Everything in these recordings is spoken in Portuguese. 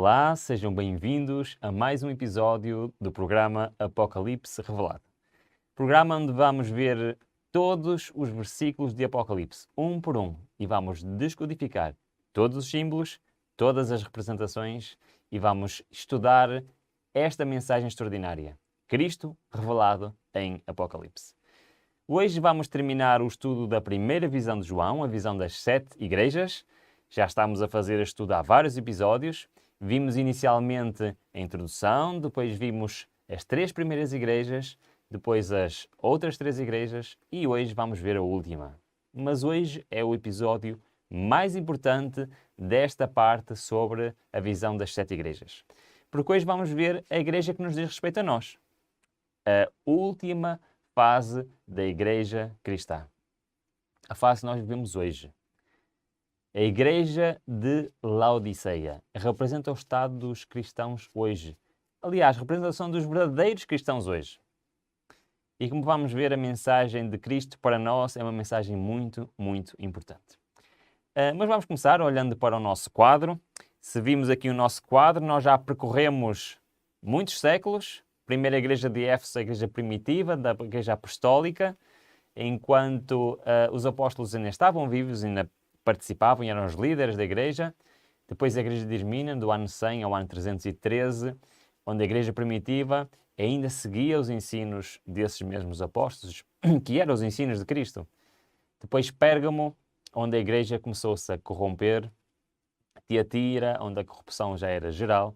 Olá, sejam bem-vindos a mais um episódio do programa Apocalipse Revelado. Programa onde vamos ver todos os versículos de Apocalipse, um por um, e vamos descodificar todos os símbolos, todas as representações e vamos estudar esta mensagem extraordinária, Cristo revelado em Apocalipse. Hoje vamos terminar o estudo da primeira visão de João, a visão das 7 igrejas. Já estamos a fazer este estudo há vários episódios. Vimos inicialmente a introdução, depois vimos as 3 primeiras igrejas, depois as outras 3 igrejas e hoje vamos ver a última. Mas hoje é o episódio mais importante desta parte sobre a visão das 7 igrejas. Porque hoje vamos ver a igreja que nos diz respeito a nós. A última fase da igreja cristã. A fase que nós vivemos hoje. A igreja de Laodiceia representa o estado dos cristãos hoje. Aliás, representação dos verdadeiros cristãos hoje. E como vamos ver, a mensagem de Cristo para nós é uma mensagem muito, muito importante. Mas vamos começar olhando para o nosso quadro. Se vimos aqui o nosso quadro, nós já percorremos muitos séculos. Primeira igreja de Éfeso, a igreja primitiva, da igreja apostólica, enquanto os apóstolos ainda estavam vivos, ainda participavam e eram os líderes da igreja. Depois a igreja de Esmirna, do ano 100 ao ano 313, onde a igreja primitiva ainda seguia os ensinos desses mesmos apóstolos, que eram os ensinos de Cristo. Depois Pérgamo, onde a igreja começou-se a corromper. Tiatira, onde a corrupção já era geral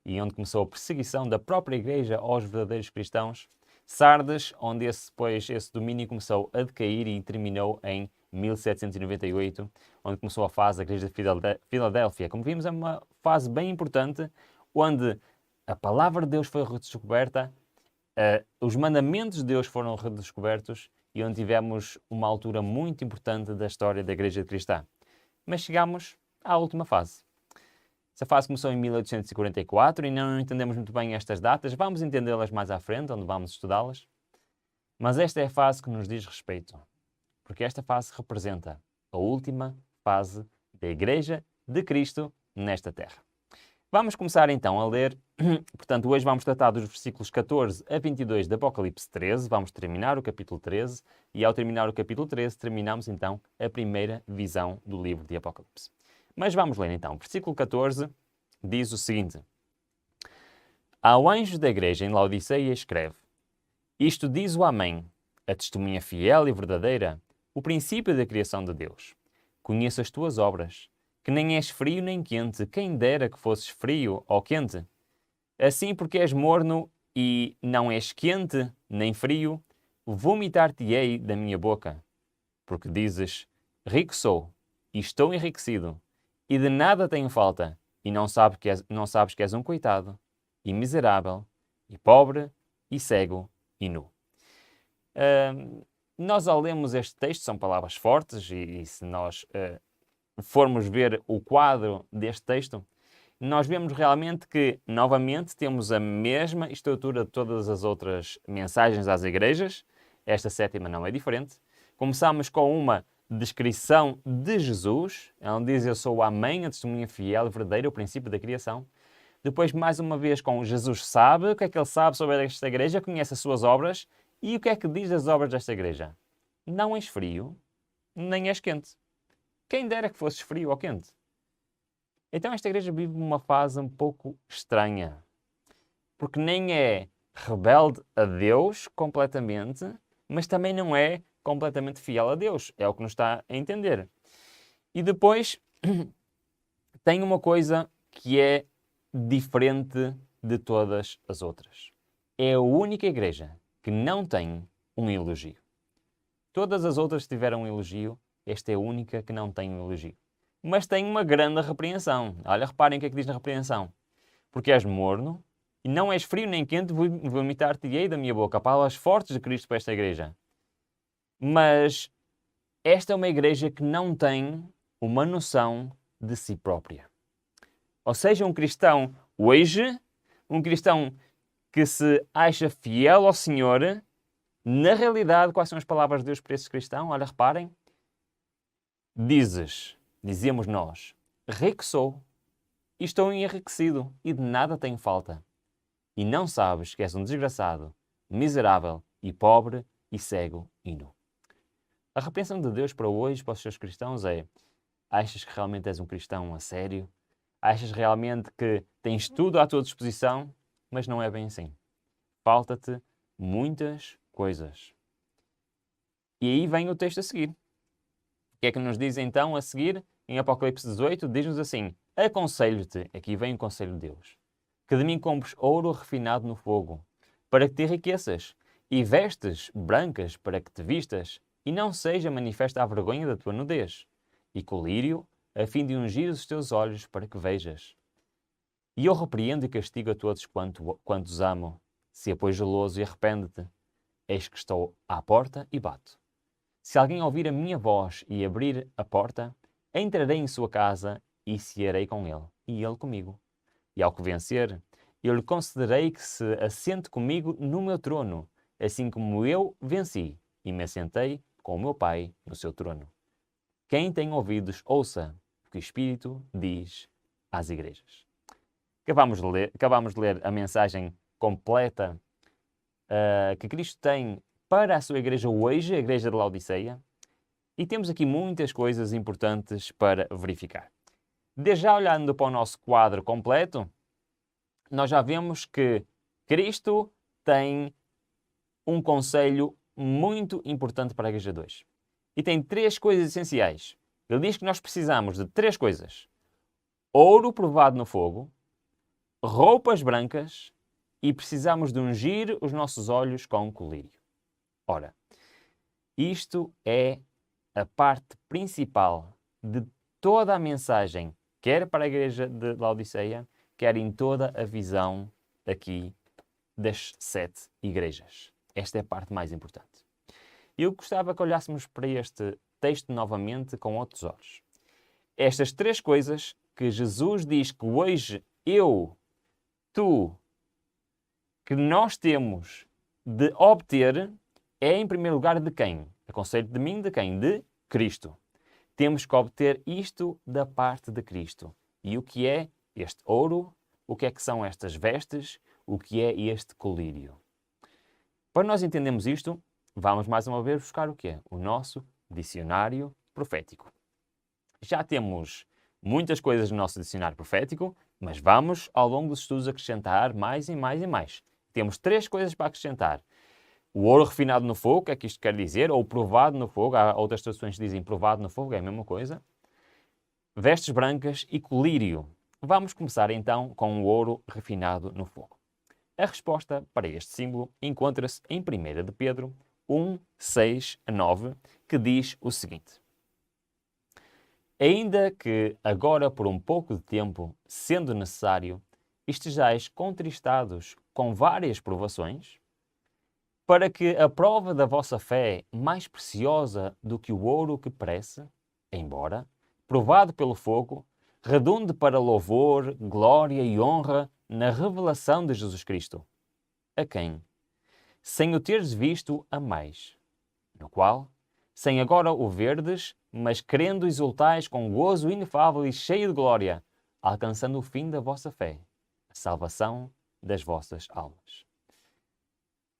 e onde começou a perseguição da própria igreja aos verdadeiros cristãos. Sardes, onde esse domínio começou a decair e terminou em 1798, onde começou a fase da igreja de Filadélfia. Como vimos, é uma fase bem importante, onde a palavra de Deus foi redescoberta, os mandamentos de Deus foram redescobertos e onde tivemos uma altura muito importante da história da igreja cristã. Mas chegamos à última fase. Essa fase começou em 1844 e não entendemos muito bem estas datas. Vamos entendê-las mais à frente, onde vamos estudá-las. Mas esta é a fase que nos diz respeito, porque esta fase representa a última fase da Igreja de Cristo nesta terra. Vamos começar então a ler. Portanto, hoje vamos tratar dos versículos 14 a 22 de Apocalipse 13. Vamos terminar o capítulo 13 e ao terminar o capítulo 13 terminamos então a primeira visão do livro de Apocalipse. Mas vamos ler então. Versículo 14 diz o seguinte: Ao anjo da igreja em Laodiceia escreve: Isto diz o Amém, a testemunha fiel e verdadeira, o princípio da criação de Deus. Conheço as tuas obras, que nem és frio nem quente, quem dera que fosses frio ou quente. Assim, porque és morno e não és quente nem frio, vomitar-te-ei da minha boca. Porque dizes: Rico sou e estou enriquecido, e de nada tenho falta, e não sabes que és um coitado, e miserável, e pobre, e cego, e nu. Nós ao lermos este texto, são palavras fortes, e se nós formos ver o quadro deste texto, nós vemos realmente que, novamente, temos a mesma estrutura de todas as outras mensagens às igrejas. Esta 7ª não é diferente. Começamos com uma descrição de Jesus, onde diz: Eu sou o Amém, a testemunha fiel e verdadeira, o princípio da criação. Depois, mais uma vez, com Jesus sabe, o que é que ele sabe sobre esta igreja, conhece as suas obras, e o que é que diz das obras desta igreja? Não és frio, nem és quente. Quem dera que fosses frio ou quente. Então esta igreja vive uma fase um pouco estranha, porque nem é rebelde a Deus completamente, mas também não é completamente fiel a Deus. É o que nos está a entender. E depois tem uma coisa que é diferente de todas as outras. É a única igreja que não tem um elogio. Todas as outras tiveram um elogio, esta é a única que não tem um elogio. Mas tem uma grande repreensão. Olha, reparem o que é que diz na repreensão. Porque és morno e não és frio nem quente, vomitar-te-ei da minha boca. Palavras fortes de Cristo para esta igreja. Mas esta é uma igreja que não tem uma noção de si própria. Ou seja, um cristão hoje, um cristão que se acha fiel ao Senhor, na realidade, quais são as palavras de Deus para esse cristão? Olha, reparem. Dizíamos nós, rico sou e estou enriquecido e de nada tenho falta. E não sabes que és um desgraçado, miserável e pobre e cego e nu. A repreensão de Deus para hoje, para os seus cristãos, é: achas que realmente és um cristão a sério? Achas realmente que tens tudo à tua disposição? Mas não é bem assim. Falta-te muitas coisas. E aí vem o texto a seguir. O que é que nos diz então a seguir? Em Apocalipse 18, diz-nos assim: aconselho-te, aqui vem o conselho de Deus, que de mim compres ouro refinado no fogo, para que te enriqueças, e vestes brancas para que te vistas, e não seja manifesta a vergonha da tua nudez, e colírio, a fim de ungir os teus olhos para que vejas. E eu repreendo e castigo a todos quantos amo. Se pois zeloso e arrepende-te. Eis que estou à porta e bato. Se alguém ouvir a minha voz e abrir a porta, entrarei em sua casa e cearei com ele, e ele comigo. E ao que vencer, eu lhe concederei que se assente comigo no meu trono, assim como eu venci e me assentei com o meu Pai no seu trono. Quem tem ouvidos, ouça o que o Espírito diz às igrejas. Acabamos de ler a mensagem completa que Cristo tem para a sua igreja hoje, a igreja de Laodiceia, e temos aqui muitas coisas importantes para verificar. Desde já olhando para o nosso quadro completo, nós já vemos que Cristo tem um conselho muito importante para a igreja de hoje. E tem 3 coisas essenciais. Ele diz que nós precisamos de 3 coisas: ouro provado no fogo, roupas brancas e precisamos de ungir os nossos olhos com colírio. Ora, isto é a parte principal de toda a mensagem, quer para a igreja de Laodiceia, quer em toda a visão aqui das 7 igrejas. Esta é a parte mais importante. Eu gostava que olhássemos para este texto novamente com outros olhos. Estas 3 coisas que Jesus diz que hoje que nós temos de obter, é em primeiro lugar de quem? Aconselho de mim, de quem? De Cristo. Temos que obter isto da parte de Cristo. E o que é este ouro? O que é que são estas vestes? O que é este colírio? Para nós entendermos isto, vamos mais uma vez buscar o que é? O nosso dicionário profético. Já temos muitas coisas no nosso dicionário profético, mas vamos, ao longo dos estudos, acrescentar mais e mais e mais. Temos 3 coisas para acrescentar. O ouro refinado no fogo, o que é que isto quer dizer? Ou provado no fogo, há outras traduções que dizem provado no fogo, é a mesma coisa. Vestes brancas e colírio. Vamos começar então com o ouro refinado no fogo. A resposta para este símbolo encontra-se em 1 de Pedro 1, 6 a 9, que diz o seguinte: ainda que agora por um pouco de tempo, sendo necessário, estejais contristados com várias provações, para que a prova da vossa fé, mais preciosa do que o ouro que perece, embora provado pelo fogo, redunde para louvor, glória e honra na revelação de Jesus Cristo, a quem, sem o teres visto, amais, no qual, sem agora o verdes, mas querendo exultais com gozo inefável e cheio de glória, alcançando o fim da vossa fé, a salvação das vossas almas.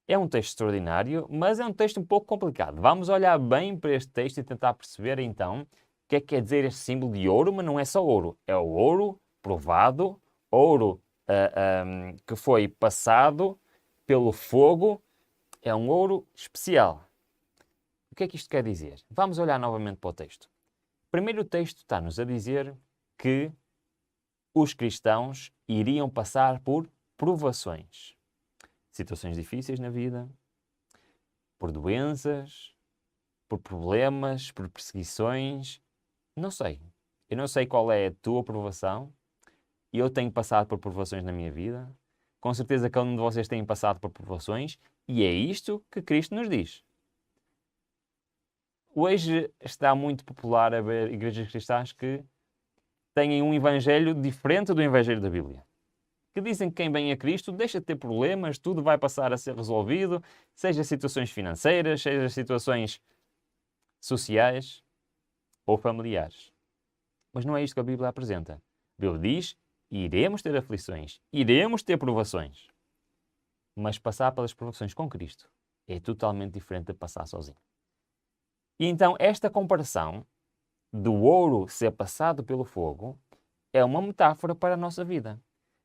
É um texto extraordinário, mas é um texto um pouco complicado. Vamos olhar bem para este texto e tentar perceber então o que é que quer dizer este símbolo de ouro, mas não é só ouro. É o ouro provado, ouro que foi passado pelo fogo. É um ouro especial. O que é que isto quer dizer? Vamos olhar novamente para o texto. Primeiro, o texto está-nos a dizer que os cristãos iriam passar por provações. Situações difíceis na vida, por doenças, por problemas, por perseguições. Não sei. Eu não sei qual é a tua provação. Eu tenho passado por provações na minha vida. Com certeza cada um de vocês tem passado por provações. E é isto que Cristo nos diz. Hoje está muito popular haver igrejas cristãs que têm um evangelho diferente do evangelho da Bíblia. Que dizem que quem vem a Cristo deixa de ter problemas, tudo vai passar a ser resolvido, seja situações financeiras, seja situações sociais ou familiares. Mas não é isto que a Bíblia apresenta. A Bíblia diz iremos ter aflições, iremos ter provações. Mas passar pelas provações com Cristo é totalmente diferente de passar sozinho. E então esta comparação do ouro ser passado pelo fogo é uma metáfora para a nossa vida,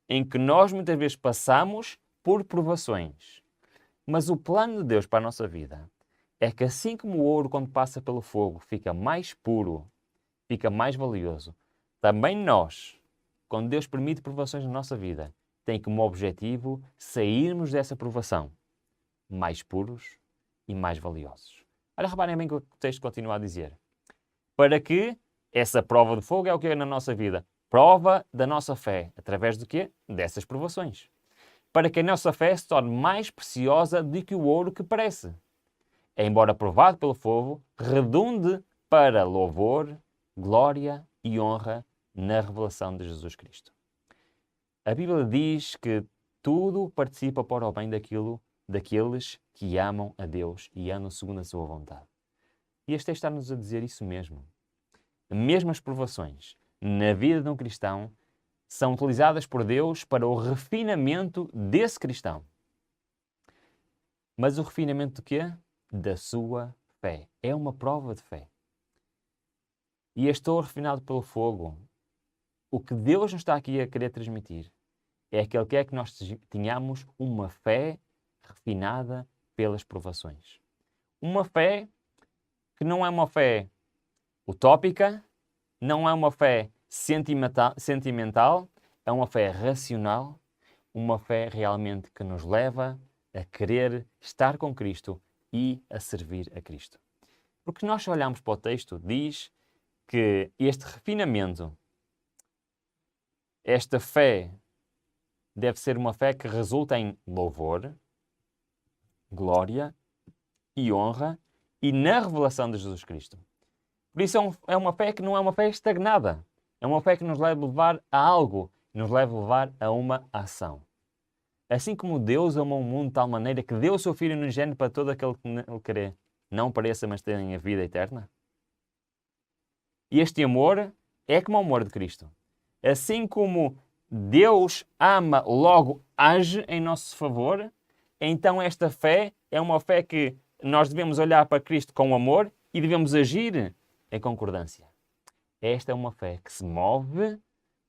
em que nós muitas vezes passamos por provações. Mas o plano de Deus para a nossa vida é que assim como o ouro, quando passa pelo fogo, fica mais puro, fica mais valioso, também nós, quando Deus permite provações na nossa vida, tem como objetivo sairmos dessa provação mais puros e mais valiosos. Olha, reparem bem que o texto continua a dizer. Para que essa prova de fogo é o que é na nossa vida? Prova da nossa fé. Através do quê? Dessas provações. Para que a nossa fé se torne mais preciosa do que o ouro que parece. Embora provado pelo fogo, redunde para louvor, glória e honra na revelação de Jesus Cristo. A Bíblia diz que tudo participa para o bem daqueles que amam a Deus e andam segundo a sua vontade. E este texto está-nos a dizer isso mesmo. Mesmo as provações na vida de um cristão são utilizadas por Deus para o refinamento desse cristão. Mas o refinamento de quê? Da sua fé. É uma prova de fé. E este ouro refinado pelo fogo, o que Deus nos está aqui a querer transmitir é que Ele quer que nós tenhamos uma fé refinada pelas provações. Uma fé que não é uma fé utópica, não é uma fé sentimental, é uma fé racional, uma fé realmente que nos leva a querer estar com Cristo e a servir a Cristo. Porque nós olhamos para o texto, diz que este refinamento, esta fé, deve ser uma fé que resulta em louvor, glória e honra e na revelação de Jesus Cristo. Por isso é uma fé que não é uma fé estagnada. É uma fé que nos leva a levar a algo, nos leva a levar a uma ação. Assim como Deus amou o mundo de tal maneira que deu o seu Filho unigênito para todo aquele que nele crê, não pareça, mas tenha a vida eterna. E este amor é como o amor de Cristo. Assim como Deus ama, logo age em nosso favor, então esta fé é uma fé que nós devemos olhar para Cristo com amor e devemos agir em concordância. Esta é uma fé que se move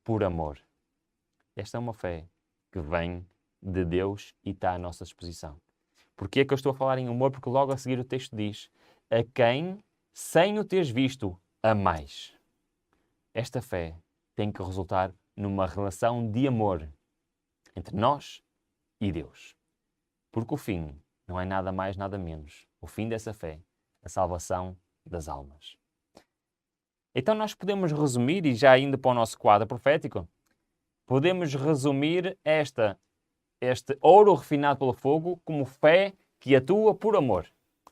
por amor. Esta é uma fé que vem de Deus e está à nossa disposição. Porquê é que eu estou a falar em amor? Porque logo a seguir o texto diz: a quem, sem o teres visto, amais. Esta fé tem que resultar numa relação de amor entre nós e Deus. Porque o fim não é nada mais, nada menos. O fim dessa fé, a salvação das almas. Então nós podemos resumir, e já indo para o nosso quadro profético, podemos resumir este ouro refinado pelo fogo como fé que atua por amor.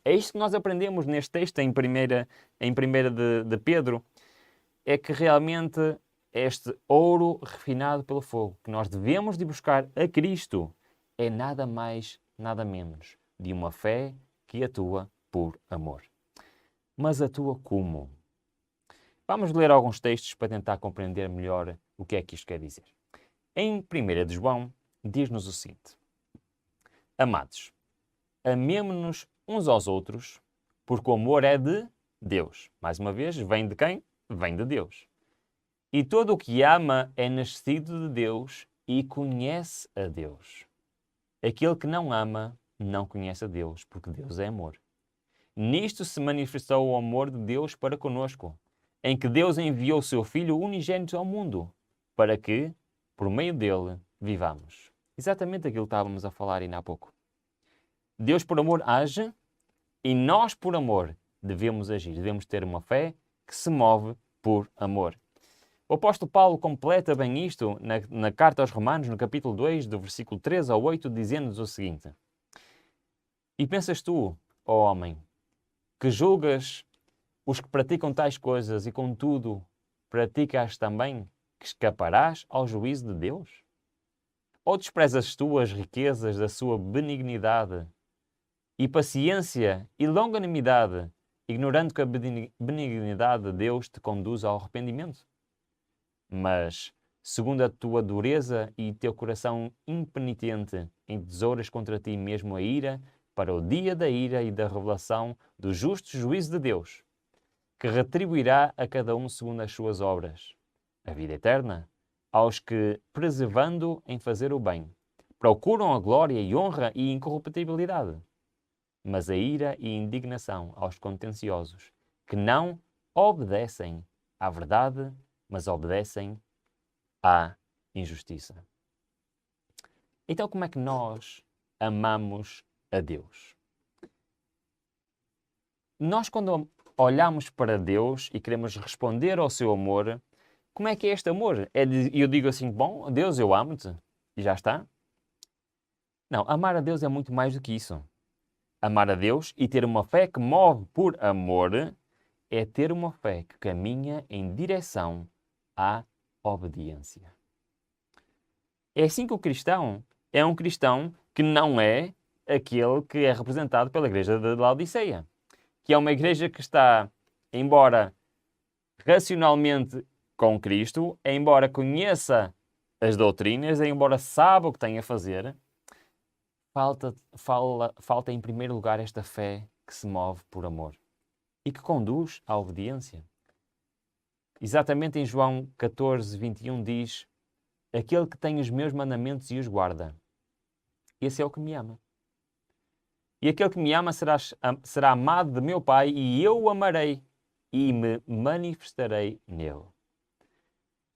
É isto que nós aprendemos neste texto em 1 de Pedro, é que realmente este ouro refinado pelo fogo, que nós devemos de buscar a Cristo, é nada mais, nada menos de uma fé que atua por amor. Mas atua como? Vamos ler alguns textos para tentar compreender melhor o que é que isto quer dizer. Em 1 de João, diz-nos o seguinte: amados, amemo-nos uns aos outros, porque o amor é de Deus. Mais uma vez, vem de quem? Vem de Deus. E todo o que ama é nascido de Deus e conhece a Deus. Aquele que não ama não conhece a Deus, porque Deus é amor. Nisto se manifestou o amor de Deus para conosco, em que Deus enviou o seu Filho unigênito ao mundo, para que, por meio dele, vivamos. Exatamente aquilo que estávamos a falar ainda há pouco. Deus por amor age e nós por amor devemos agir. Devemos ter uma fé que se move por amor. O apóstolo Paulo completa bem isto na carta aos Romanos, no capítulo 2, do versículo 3 ao 8, dizendo-nos o seguinte: e pensas tu, ó homem, que julgas os que praticam tais coisas e, contudo, praticas também, que escaparás ao juízo de Deus? Ou desprezas tu as riquezas da sua benignidade e paciência e longanimidade, ignorando que a benignidade de Deus te conduz ao arrependimento? Mas segundo a tua dureza e teu coração impenitente, entesouras contra ti mesmo a ira, para o dia da ira e da revelação do justo juízo de Deus, que retribuirá a cada um segundo as suas obras. A vida eterna, aos que, preservando em fazer o bem, procuram a glória e honra e incorruptibilidade. Mas a ira e indignação aos contenciosos, que não obedecem à verdade, mas obedecem à injustiça. Então, como é que nós amamos a Deus? Nós, quando olhamos para Deus e queremos responder ao seu amor, como é que é este amor? Eu digo assim, bom, Deus, eu amo-te, e já está? Não, amar a Deus é muito mais do que isso. Amar a Deus e ter uma fé que move por amor é ter uma fé que caminha em direção à obediência. É assim que o cristão é um cristão que não é aquele que é representado pela igreja de Laodiceia, que é uma igreja que está, embora racionalmente com Cristo, embora conheça as doutrinas, embora saiba o que tem a fazer, falta em primeiro lugar esta fé que se move por amor e que conduz à obediência. Exatamente em João 14, 21 diz: aquele que tem os meus mandamentos e os guarda, esse é o que me ama. E aquele que me ama será amado de meu Pai, e eu o amarei e me manifestarei nele.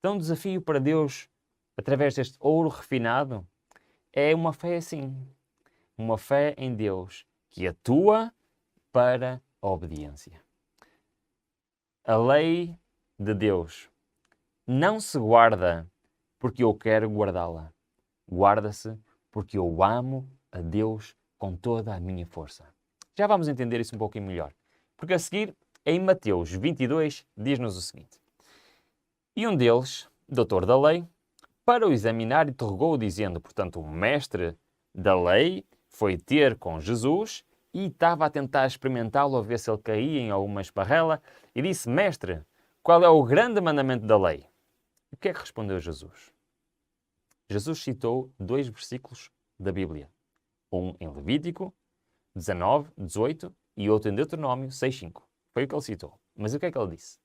Então o desafio para Deus, através deste ouro refinado, é uma fé assim. Uma fé em Deus que atua para a obediência. A lei de Deus não se guarda porque eu quero guardá-la. Guarda-se porque eu amo a Deus com toda a minha força. Já vamos entender isso um pouquinho melhor. Porque a seguir, em Mateus 22, diz-nos o seguinte: e um deles, doutor da lei, para o examinar, interrogou-o, dizendo, portanto, o mestre da lei foi ter com Jesus e estava a tentar experimentá-lo, a ver se ele caía em alguma esparrela, e disse: mestre, qual é o grande mandamento da lei? O que é que respondeu Jesus? Jesus citou 2 versículos da Bíblia. Um em Levítico 19, 18 e outro em Deuteronômio 6, 5. Foi o que ele citou. Mas o que é que ele disse?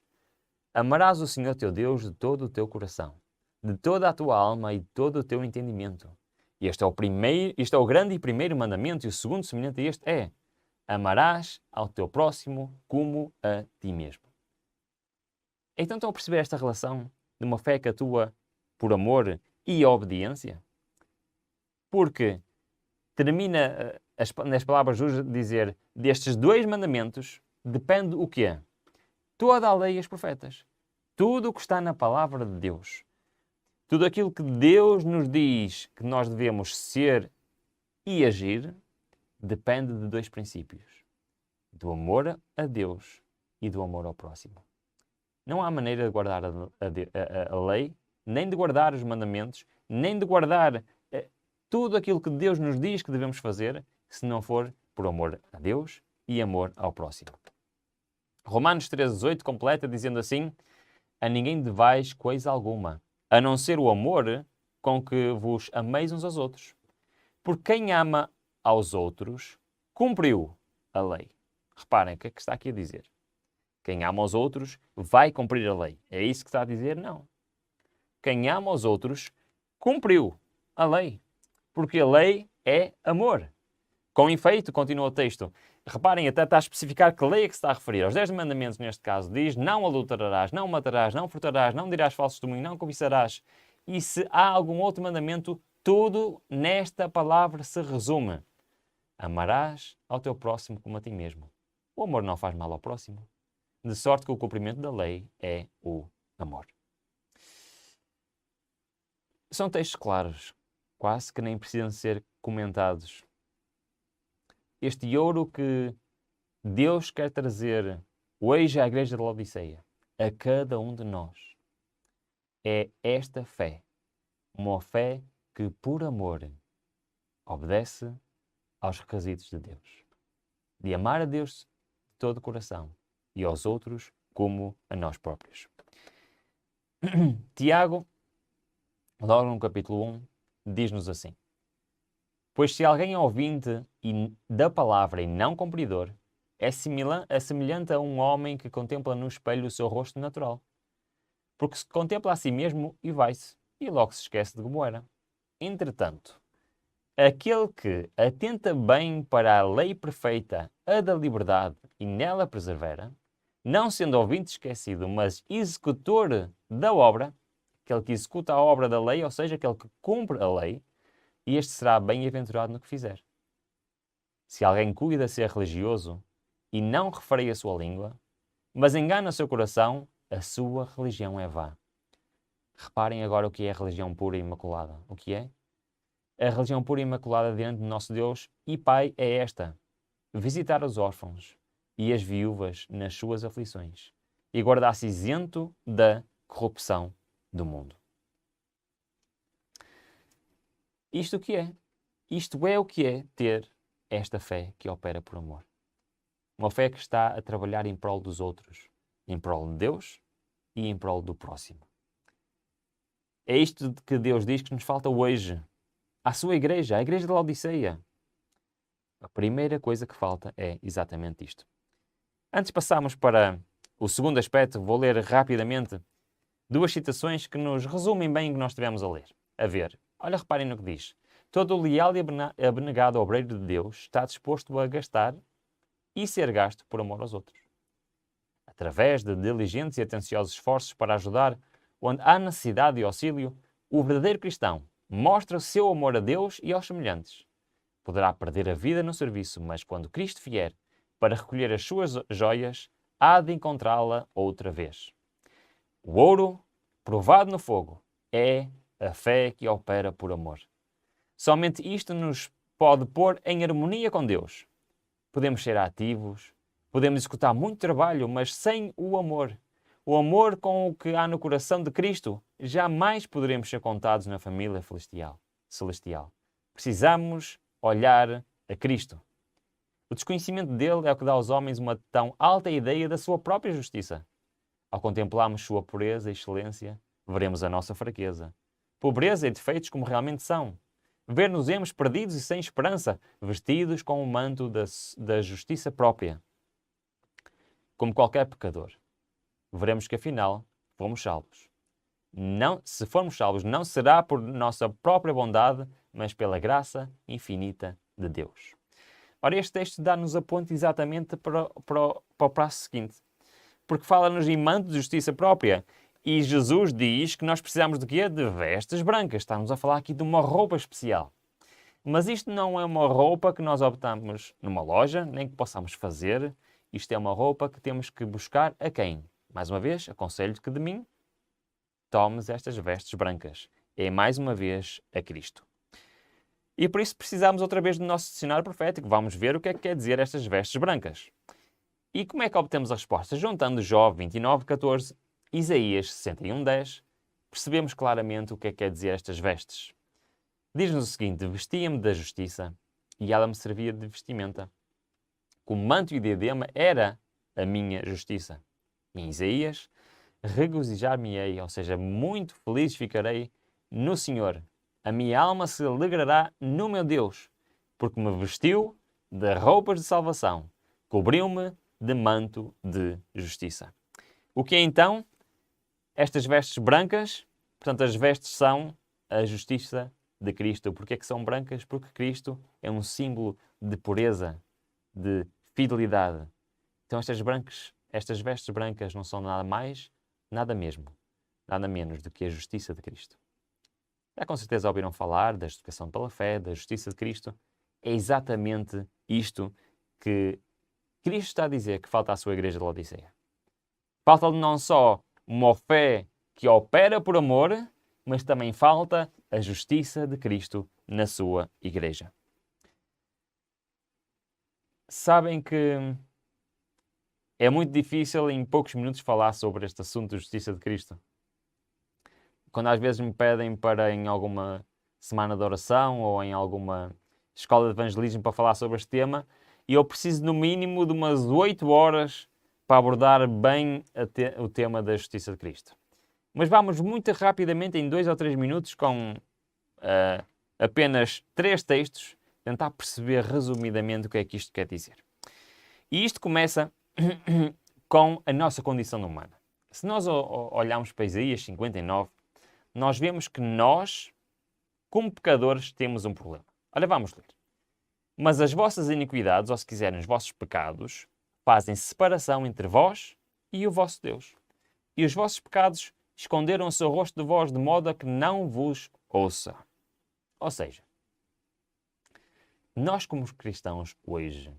Amarás o Senhor teu Deus de todo o teu coração, de toda a tua alma e de todo o teu entendimento. Este é o grande e primeiro mandamento, e o segundo semelhante a este é: amarás ao teu próximo como a ti mesmo. Então estão a perceber esta relação de uma fé que atua por amor e obediência? Porque termina nas palavras de Jesus dizer: destes 2 mandamentos depende o quê? Toda a lei e os profetas. Tudo o que está na palavra de Deus. Tudo aquilo que Deus nos diz que nós devemos ser e agir depende de 2 princípios: do amor a Deus e do amor ao próximo. Não há maneira de guardar a lei, nem de guardar os mandamentos, nem de guardar tudo aquilo que Deus nos diz que devemos fazer, se não for por amor a Deus e amor ao próximo. Romanos 13:18 completa dizendo assim: a ninguém devais coisa alguma, a não ser o amor com que vos ameis uns aos outros. Porque quem ama aos outros, cumpriu a lei. Reparem o que é que está aqui a dizer. Quem ama aos outros vai cumprir a lei. É isso que está a dizer? Não. Quem ama aos outros, cumpriu a lei. Porque a lei é amor. Com efeito, continua o texto. Reparem, até está a especificar que lei é que se está a referir. Aos 10 mandamentos, neste caso, diz: não adulterarás, não matarás, não furtarás, não dirás falso testemunho, não cobiçarás. E se há algum outro mandamento, tudo nesta palavra se resume: amarás ao teu próximo como a ti mesmo. O amor não faz mal ao próximo. De sorte que o cumprimento da lei é o amor. São textos claros, quase que nem precisam ser comentados. Este ouro que Deus quer trazer hoje à igreja de Laodiceia, a cada um de nós, é esta fé. Uma fé que, por amor, obedece aos requisitos de Deus. De amar a Deus de todo o coração e aos outros como a nós próprios. Tiago logo no capítulo 1, diz-nos assim: Pois se alguém é ouvinte da palavra e não cumpridor, é semelhante a um homem que contempla no espelho o seu rosto natural. Porque se contempla a si mesmo e vai-se, e logo se esquece de como era. Entretanto, aquele que atenta bem para a lei perfeita, a da liberdade, e nela persevera, não sendo ouvinte esquecido, mas executor da obra, aquele que executa a obra da lei, ou seja, aquele que cumpre a lei, e este será bem-aventurado no que fizer. Se alguém cuida ser religioso e não refreia a sua língua, mas engana o seu coração, a sua religião é vã. Reparem agora o que é a religião pura e imaculada. O que é? A religião pura e imaculada diante do nosso Deus e Pai é esta: visitar os órfãos e as viúvas nas suas aflições e guardar-se isento da corrupção do mundo. Isto o que é? Isto é o que é ter esta fé que opera por amor. Uma fé que está a trabalhar em prol dos outros, em prol de Deus e em prol do próximo. É isto que Deus diz que nos falta hoje à sua igreja, à igreja de Laodiceia. A primeira coisa que falta é exatamente isto. Antes de passarmos para o segundo aspecto, vou ler rapidamente duas citações que nos resumem bem o que nós estivemos a ler. A ver, olha, reparem no que diz. Todo o leal e abnegado obreiro de Deus está disposto a gastar e ser gasto por amor aos outros. Através de diligentes e atenciosos esforços para ajudar onde há necessidade de auxílio, o verdadeiro cristão mostra o seu amor a Deus e aos semelhantes. Poderá perder a vida no serviço, mas quando Cristo vier para recolher as suas joias, há de encontrá-la outra vez. O ouro, provado no fogo, é a fé que opera por amor. Somente isto nos pode pôr em harmonia com Deus. Podemos ser ativos, podemos executar muito trabalho, mas sem o amor com o que há no coração de Cristo, jamais poderemos ser contados na família celestial. Precisamos olhar a Cristo. O desconhecimento dele é o que dá aos homens uma tão alta ideia da sua própria justiça. Ao contemplarmos sua pureza e excelência, veremos a nossa fraqueza, pobreza e defeitos como realmente são. Ver-nos-emos perdidos e sem esperança, vestidos com o manto da justiça própria. Como qualquer pecador, veremos que afinal fomos salvos. Não, se formos salvos, não será por nossa própria bondade, mas pela graça infinita de Deus. Ora, este texto dá-nos a ponte exatamente para o passo seguinte. Porque fala-nos em manto de justiça própria. E Jesus diz que nós precisamos de quê? De vestes brancas. Estamos a falar aqui de uma roupa especial. Mas isto não é uma roupa que nós optamos numa loja, nem que possamos fazer. Isto é uma roupa que temos que buscar a quem? Mais uma vez, aconselho-te que de mim tomes estas vestes brancas. É mais uma vez a Cristo. E por isso precisamos outra vez do nosso dicionário profético. Vamos ver o que é que quer dizer estas vestes brancas. E como é que obtemos a resposta? Juntando Jó 29:14, Isaías 61:10, percebemos claramente o que é que quer dizer estas vestes. Diz-nos o seguinte: vestia-me da justiça e ela me servia de vestimenta. Como manto e diadema era a minha justiça. Em Isaías, regozijar-me-ei, ou seja, muito feliz ficarei no Senhor. A minha alma se alegrará no meu Deus, porque me vestiu de roupas de salvação, cobriu-me de manto de justiça. O que é então estas vestes brancas? Portanto, as vestes são a justiça de Cristo. Porquê é que são brancas? Porque Cristo é um símbolo de pureza, de fidelidade. Então estas vestes brancas não são nada mais, nada mesmo, nada menos do que a justiça de Cristo. Já com certeza ouviram falar da justificação pela fé, da justiça de Cristo. É exatamente isto que Cristo está a dizer que falta à sua igreja de Laodiceia. Falta-lhe não só uma fé que opera por amor, mas também falta a justiça de Cristo na sua igreja. Sabem que é muito difícil em poucos minutos falar sobre este assunto da justiça de Cristo. Quando às vezes me pedem para em alguma semana de oração ou em alguma escola de evangelismo para falar sobre este tema, e eu preciso no mínimo de umas 8 horas para abordar bem o tema da justiça de Cristo. Mas vamos muito rapidamente, em 2 ou 3 minutos, com apenas 3 textos, tentar perceber resumidamente o que é que isto quer dizer. E isto começa com a nossa condição humana. Se nós olharmos para Isaías 59, nós vemos que nós, como pecadores, temos um problema. Olha, vamos ler. Mas as vossas iniquidades, ou se quiserem, os vossos pecados, fazem separação entre vós e o vosso Deus. E os vossos pecados esconderam o seu rosto de vós, de modo a que não vos ouça. Ou seja, nós como cristãos hoje,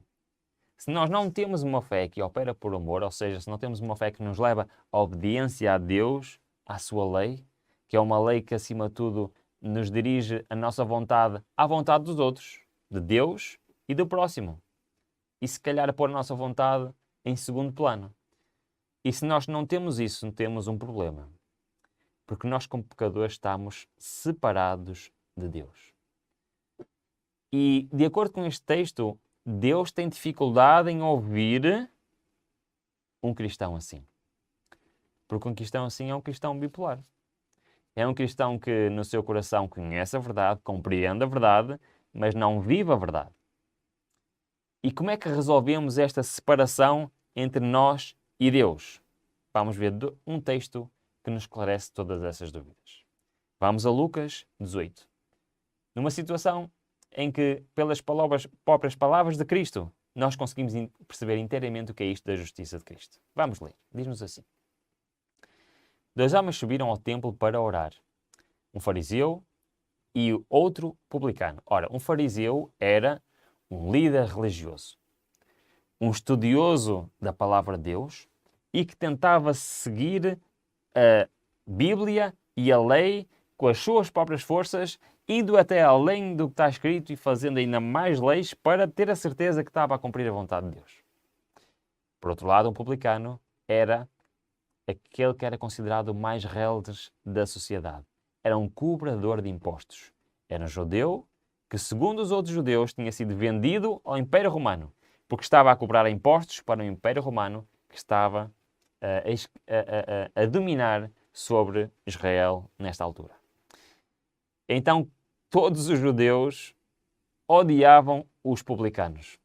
se nós não temos uma fé que opera por amor, ou seja, se não temos uma fé que nos leva à obediência a Deus, à sua lei, que é uma lei que acima de tudo nos dirige a nossa vontade à vontade dos outros, de Deus e do próximo. E se calhar a pôr a nossa vontade em segundo plano. E se nós não temos isso, temos um problema. Porque nós como pecadores estamos separados de Deus. E de acordo com este texto, Deus tem dificuldade em ouvir um cristão assim. Porque um cristão assim é um cristão bipolar. É um cristão que no seu coração conhece a verdade, compreende a verdade, mas não vive a verdade. E como é que resolvemos esta separação entre nós e Deus? Vamos ver um texto que nos esclarece todas essas dúvidas. Vamos a Lucas 18. Numa situação em que, pelas próprias palavras de Cristo, nós conseguimos perceber inteiramente o que é isto da justiça de Cristo. Vamos ler. Diz-nos assim. 2 homens subiram ao templo para orar. Um fariseu e outro publicano. Ora, um fariseu era um líder religioso, um estudioso da palavra de Deus e que tentava seguir a Bíblia e a lei com as suas próprias forças, indo até além do que está escrito e fazendo ainda mais leis para ter a certeza que estava a cumprir a vontade de Deus. Por outro lado, um publicano era aquele que era considerado o mais reles da sociedade. Era um cobrador de impostos. Era um judeu que, segundo os outros judeus, tinha sido vendido ao Império Romano, porque estava a cobrar impostos para o Império Romano que estava a dominar sobre Israel nesta altura. Então, todos os judeus odiavam os publicanos,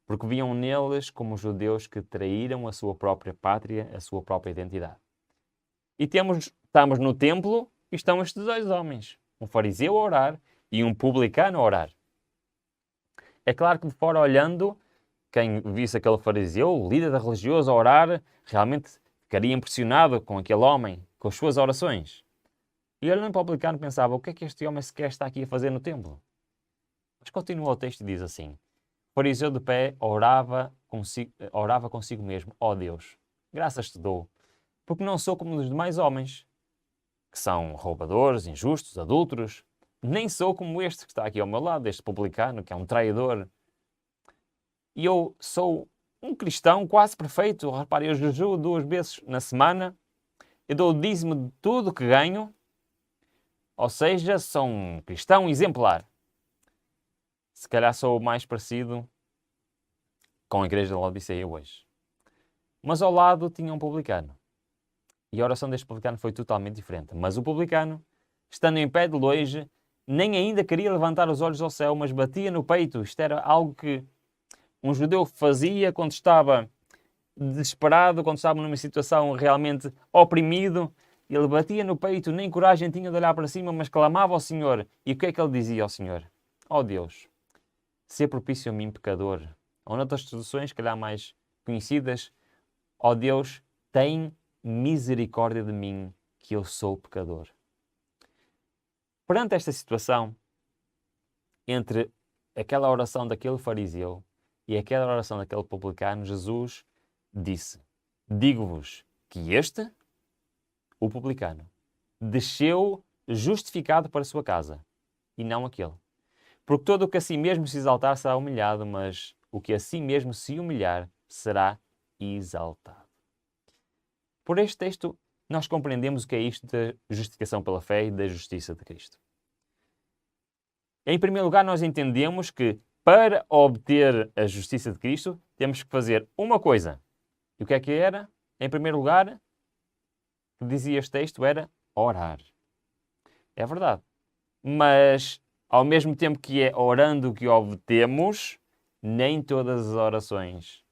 porque viam neles como judeus que traíram a sua própria pátria, a sua própria identidade. E estamos no templo e estão estes 2 homens, um fariseu a orar e um publicano a orar. É claro que de fora olhando, quem visse aquele fariseu, o líder religioso, a orar, realmente ficaria impressionado com aquele homem, com as suas orações. E olhando para o publicano pensava, o que é que este homem sequer está aqui a fazer no templo? Mas continua o texto e diz assim, o fariseu de pé orava consigo mesmo, ó Deus, graças te dou, porque não sou como os demais homens, que são roubadores, injustos, adúlteros, nem sou como este que está aqui ao meu lado, este publicano, que é um traidor. E eu sou um cristão quase perfeito. Repare, eu jejuo 2 vezes na semana, eu dou o dízimo de tudo que ganho, ou seja, sou um cristão exemplar. Se calhar sou o mais parecido com a igreja de Laodiceia hoje. Mas ao lado tinha um publicano. E a oração deste publicano foi totalmente diferente. Mas o publicano, estando em pé de longe, nem ainda queria levantar os olhos ao céu, mas batia no peito. Isto era algo que um judeu fazia quando estava desesperado, quando estava numa situação realmente oprimido. Ele batia no peito, nem coragem tinha de olhar para cima, mas clamava ao Senhor. E o que é que ele dizia ao Senhor? Ó Deus, sê propício a mim, pecador. Ou noutras traduções, se calhar mais conhecidas, ó Deus, tem misericórdia de mim, que eu sou pecador. Perante esta situação, entre aquela oração daquele fariseu e aquela oração daquele publicano, Jesus disse, digo-vos que este, o publicano, desceu justificado para a sua casa, e não aquele. Porque todo o que a si mesmo se exaltar será humilhado, mas o que a si mesmo se humilhar será exaltado. Por este texto, nós compreendemos o que é isto da justificação pela fé e da justiça de Cristo. Em primeiro lugar, nós entendemos que para obter a justiça de Cristo, temos que fazer uma coisa. E o que é que era? Em primeiro lugar, que dizia este texto era orar. É verdade. Mas, ao mesmo tempo que é orando que obtemos, nem todas as orações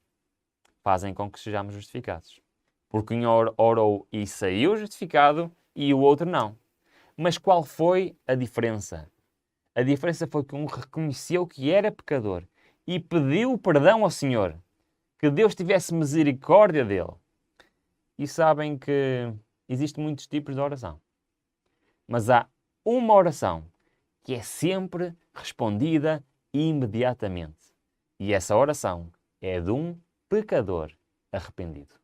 fazem com que sejamos justificados. Porque um orou e saiu justificado e o outro não. Mas qual foi a diferença? A diferença foi que um reconheceu que era pecador e pediu perdão ao Senhor. Que Deus tivesse misericórdia dele. E sabem que existem muitos tipos de oração. Mas há uma oração que é sempre respondida imediatamente. E essa oração é de um pecador arrependido.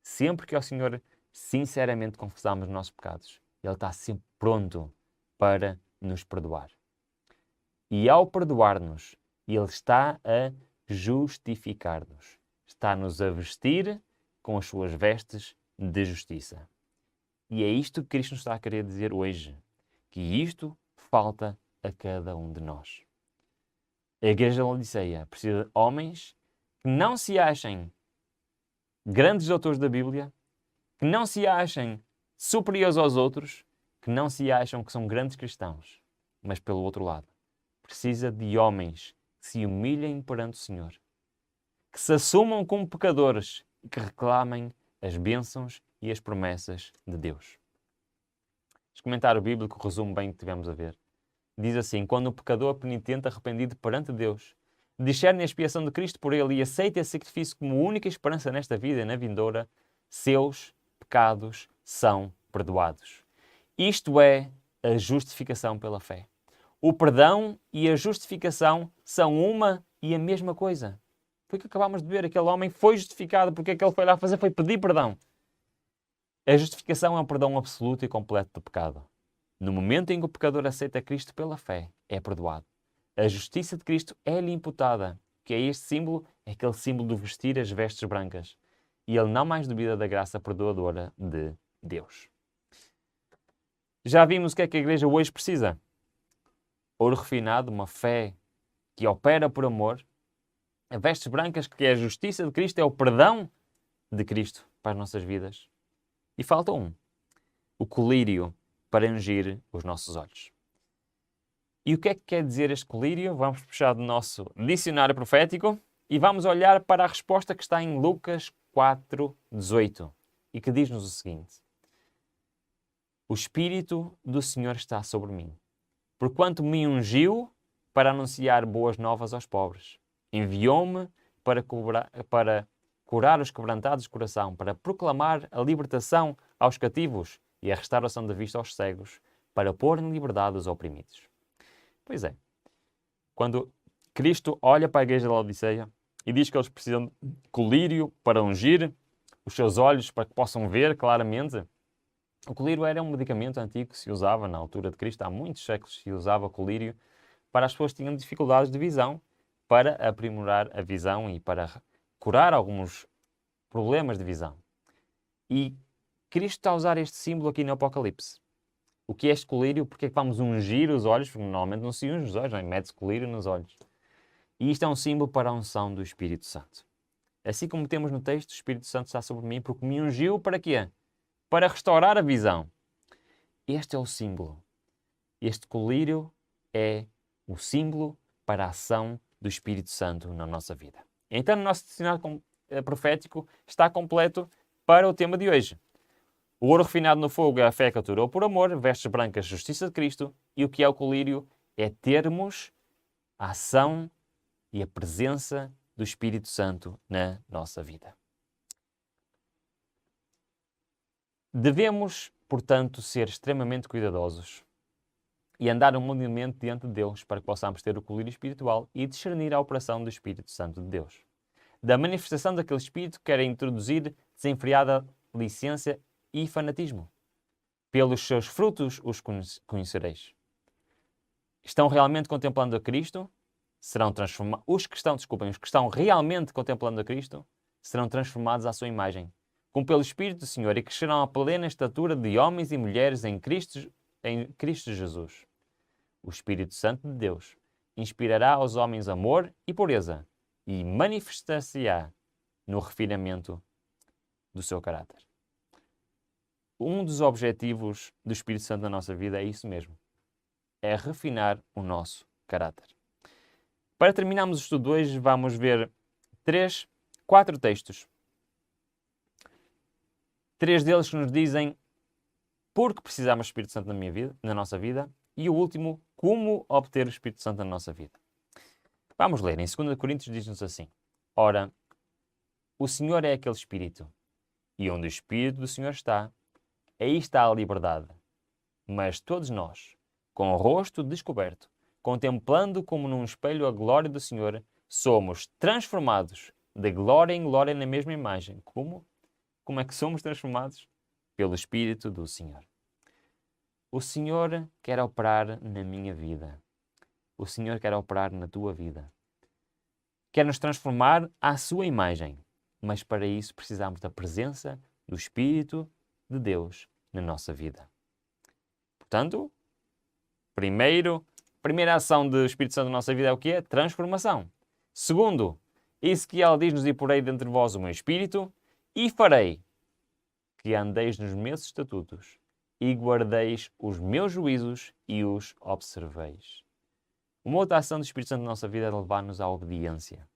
Sempre que ao Senhor sinceramente confessamos os nossos pecados, Ele está sempre pronto para nos perdoar. E ao perdoar-nos, Ele está a justificar-nos. Está-nos a vestir com as suas vestes de justiça. E é isto que Cristo nos está a querer dizer hoje. Que isto falta a cada um de nós. A Igreja de Laodiceia precisa de homens que não se achem grandes doutores da Bíblia, que não se achem superiores aos outros, que não se acham que são grandes cristãos. Mas, pelo outro lado, precisa de homens que se humilhem perante o Senhor, que se assumam como pecadores e que reclamem as bênçãos e as promessas de Deus. Este comentário bíblico resume bem o que tivemos a ver. Diz assim: quando o pecador penitente arrependido perante Deus discerne a expiação de Cristo por ele e aceita esse sacrifício como única esperança nesta vida e na vindoura, seus pecados são perdoados. Isto é a justificação pela fé. O perdão e a justificação são uma e a mesma coisa. Foi o que acabámos de ver. Aquele homem foi justificado porque aquele foi lá fazer foi pedir perdão. A justificação é um perdão absoluto e completo do pecado. No momento em que o pecador aceita Cristo pela fé, é perdoado. A justiça de Cristo é-lhe imputada, que é este símbolo, é aquele símbolo do vestir as vestes brancas. E ele não mais duvida da graça perdoadora de Deus. Já vimos o que é que a Igreja hoje precisa. Ouro refinado, uma fé que opera por amor. As vestes brancas, que é a justiça de Cristo, é o perdão de Cristo para as nossas vidas. E falta um. O colírio para ungir os nossos olhos. E o que é que quer dizer este colírio? Vamos puxar do nosso dicionário profético e vamos olhar para a resposta que está em Lucas 4:18 e que diz-nos o seguinte: o Espírito do Senhor está sobre mim, porquanto me ungiu para anunciar boas novas aos pobres. Enviou-me para curar os quebrantados de coração, para proclamar a libertação aos cativos e a restauração da vista aos cegos, para pôr em liberdade os oprimidos. Pois é, quando Cristo olha para a Igreja de Laodiceia e diz que eles precisam de colírio para ungir os seus olhos para que possam ver claramente, o colírio era um medicamento antigo que se usava na altura de Cristo, há muitos séculos se usava colírio para as pessoas que tinham dificuldades de visão, para aprimorar a visão e para curar alguns problemas de visão. E Cristo está a usar este símbolo aqui no Apocalipse. O que é este colírio? Porque é que vamos ungir os olhos? Porque normalmente não se unge os olhos, não é? Mete-se colírio nos olhos. E isto é um símbolo para a unção do Espírito Santo. Assim como temos no texto, o Espírito Santo está sobre mim porque me ungiu para quê? Para restaurar a visão. Este é o símbolo. Este colírio é o símbolo para a ação do Espírito Santo na nossa vida. Então, o nosso dicionário profético está completo para o tema de hoje. O ouro refinado no fogo é a fé que aturou por amor, vestes brancas, justiça de Cristo, e o que é o colírio é termos a ação e a presença do Espírito Santo na nossa vida. Devemos, portanto, ser extremamente cuidadosos e andar humildemente diante de Deus para que possamos ter o colírio espiritual e discernir a operação do Espírito Santo de Deus. Da manifestação daquele Espírito que quer introduzir desenfreada licença e fanatismo. Pelos seus frutos os conhecereis. Estão realmente contemplando a Cristo? Serão transformados. Os que estão realmente contemplando a Cristo serão transformados à sua imagem, como pelo Espírito do Senhor, e crescerão à plena estatura de homens e mulheres em Cristo Jesus. O Espírito Santo de Deus inspirará aos homens amor e pureza e manifestar-se-á no refinamento do seu caráter. um dos objetivos do Espírito Santo na nossa vida é isso mesmo. É refinar o nosso caráter. Para terminarmos o estudo hoje, vamos ver 4 textos. 3 deles que nos dizem porque precisamos do Espírito Santo na nossa vida, e o último, como obter o Espírito Santo na nossa vida. Vamos ler. Em 2 Coríntios diz-nos assim: Ora, o Senhor é aquele Espírito, e onde o Espírito do Senhor está, aí está a liberdade. Mas todos nós, com o rosto descoberto, contemplando como num espelho a glória do Senhor, somos transformados de glória em glória na mesma imagem. Como? Como é que somos transformados? Pelo Espírito do Senhor. O Senhor quer operar na minha vida. O Senhor quer operar na tua vida. Quer nos transformar à sua imagem. Mas para isso precisamos da presença do Espírito de Deus na nossa vida. Portanto, primeira ação do Espírito Santo na nossa vida é o quê? Transformação. Segundo, Ezequiel diz-nos: e porei dentre vós o meu Espírito e farei que andeis nos meus estatutos e guardeis os meus juízos e os observeis. Uma outra ação do Espírito Santo na nossa vida é levar-nos à obediência.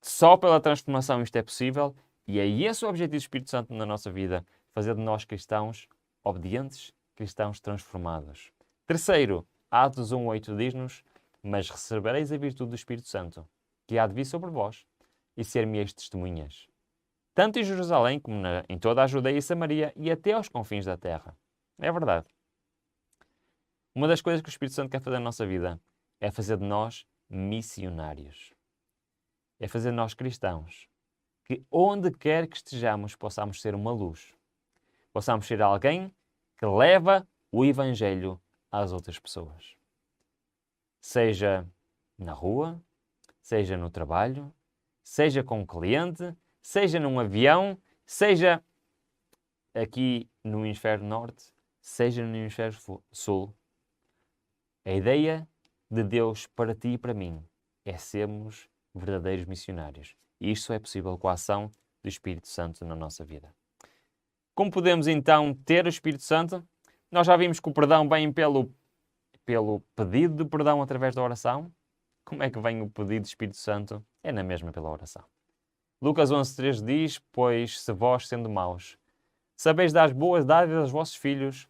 Só pela transformação isto é possível, e é esse o objetivo do Espírito Santo na nossa vida, fazer de nós cristãos obedientes, cristãos transformados. Terceiro, Atos 1:8 diz-nos: mas recebereis a virtude do Espírito Santo, que há de vir sobre vós, e ser-me-eis testemunhas, tanto em Jerusalém como em toda a Judeia e Samaria e até aos confins da terra. É verdade. Uma das coisas que o Espírito Santo quer fazer na nossa vida é fazer de nós missionários. É fazer de nós cristãos que onde quer que estejamos possamos ser uma luz. Possamos ser alguém que leva o Evangelho às outras pessoas. Seja na rua, seja no trabalho, seja com um cliente, seja num avião, seja aqui no hemisfério norte, seja no hemisfério sul. A ideia de Deus para ti e para mim é sermos verdadeiros missionários. E isto é possível com a ação do Espírito Santo na nossa vida. Como podemos então ter o Espírito Santo? Nós já vimos que o perdão vem pelo pedido de perdão através da oração. Como é que vem o pedido do Espírito Santo? É na mesma pela oração. Lucas 11:3 diz: pois se vós, sendo maus, sabeis dar boas dádivas aos vossos filhos,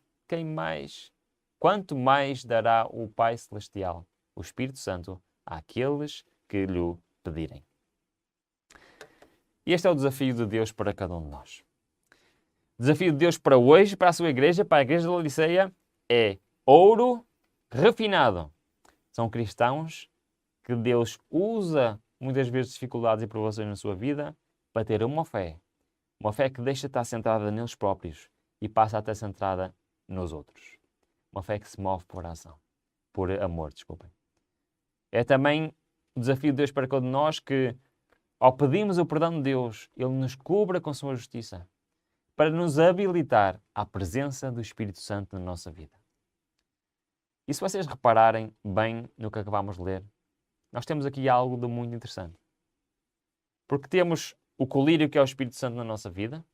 quanto mais dará o Pai Celestial, o Espírito Santo, àqueles que lhe pedirem. E este é o desafio de Deus para cada um de nós. O desafio de Deus para hoje, para a sua igreja, para a igreja de Laodiceia, é ouro refinado. São cristãos que Deus usa muitas vezes dificuldades e provações na sua vida para ter uma fé que deixa de estar centrada neles próprios e passa a estar centrada nos outros. Uma fé que se move por amor, desculpem. É também o desafio de Deus para cada um de nós que, ao pedirmos o perdão de Deus, Ele nos cubra com sua justiça para nos habilitar à presença do Espírito Santo na nossa vida. E se vocês repararem bem no que acabamos de ler, nós temos aqui algo de muito interessante. Porque temos o colírio que é o Espírito Santo na nossa vida,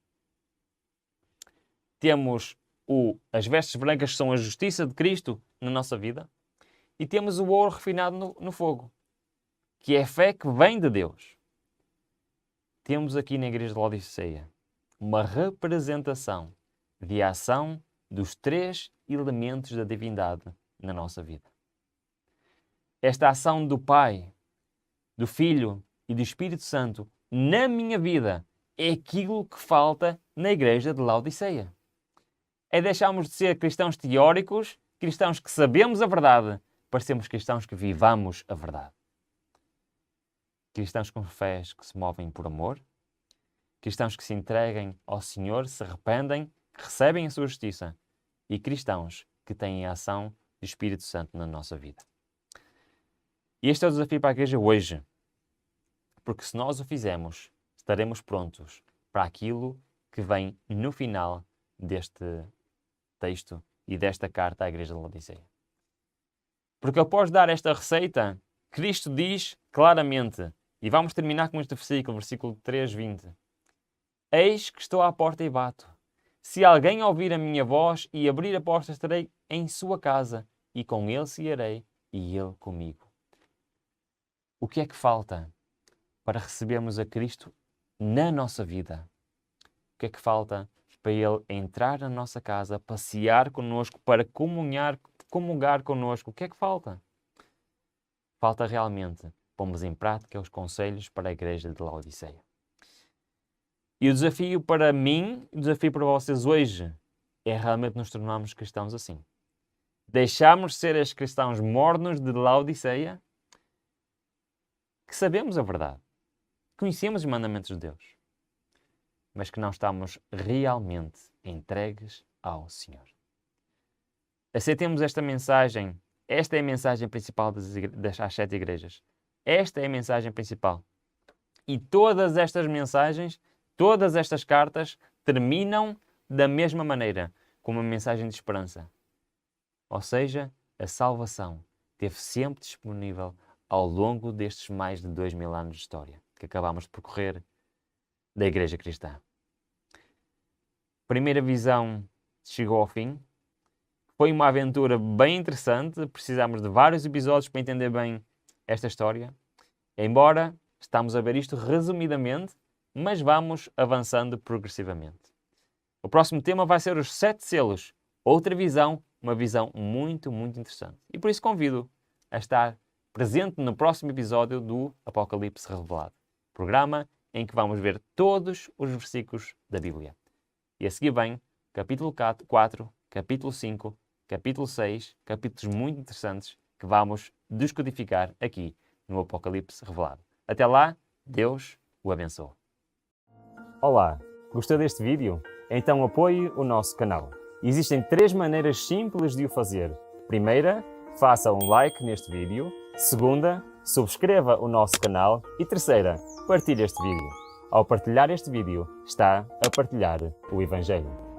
temos as vestes brancas que são a justiça de Cristo na nossa vida, e temos o ouro refinado no fogo, que é a fé que vem de Deus. Temos aqui na igreja de Laodiceia uma representação de ação dos 3 elementos da divindade na nossa vida. Esta ação do Pai, do Filho e do Espírito Santo na minha vida é aquilo que falta na igreja de Laodiceia. É deixarmos de ser cristãos teóricos, cristãos que sabemos a verdade, para sermos cristãos que vivamos a verdade. Cristãos com fés que se movem por amor, cristãos que se entreguem ao Senhor, se arrependem, que recebem a sua justiça, e cristãos que têm a ação do Espírito Santo na nossa vida. E este é o desafio para a igreja hoje, porque se nós o fizermos, estaremos prontos para aquilo que vem no final deste texto e desta carta à igreja de Laodiceia. Porque após dar esta receita, Cristo diz claramente, e vamos terminar com este versículo 3:20. Eis que estou à porta e bato. Se alguém ouvir a minha voz e abrir a porta, estarei em sua casa, e com ele cearei, e ele comigo. O que é que falta para recebermos a Cristo na nossa vida? O que é que falta para Ele entrar na nossa casa, passear connosco, para comungar connosco? O que é que falta? Falta realmente pomos em prática os conselhos para a igreja de Laodiceia. E o desafio para mim, o desafio para vocês hoje, é realmente nos tornarmos cristãos assim. Deixarmos ser os cristãos mornos de Laodiceia, que sabemos a verdade, conhecemos os mandamentos de Deus, mas que não estamos realmente entregues ao Senhor. Aceitemos esta mensagem. Esta é a mensagem principal das 7 igrejas. Esta é a mensagem principal. E todas estas mensagens, todas estas cartas, terminam da mesma maneira, com uma mensagem de esperança. Ou seja, a salvação esteve sempre disponível ao longo destes mais de 2000 anos de história que acabamos de percorrer da Igreja Cristã. Primeira visão chegou ao fim. Foi uma aventura bem interessante. Precisamos de vários episódios para entender bem esta história. Embora estamos a ver isto resumidamente, mas vamos avançando progressivamente. O próximo tema vai ser os 7 selos. Outra visão, uma visão muito, muito interessante. E por isso convido a estar presente no próximo episódio do Apocalipse Revelado. Programa em que vamos ver todos os versículos da Bíblia. E a seguir vem capítulo 4, capítulo 5, capítulo 6, capítulos muito interessantes que vamos descodificar aqui no Apocalipse Revelado. Até lá, Deus o abençoe. Olá, gostou deste vídeo? Então apoie o nosso canal. Existem 3 maneiras simples de o fazer. Primeira, faça um like neste vídeo. Segunda, subscreva o nosso canal. E terceira, partilhe este vídeo. Ao partilhar este vídeo, está a partilhar o Evangelho.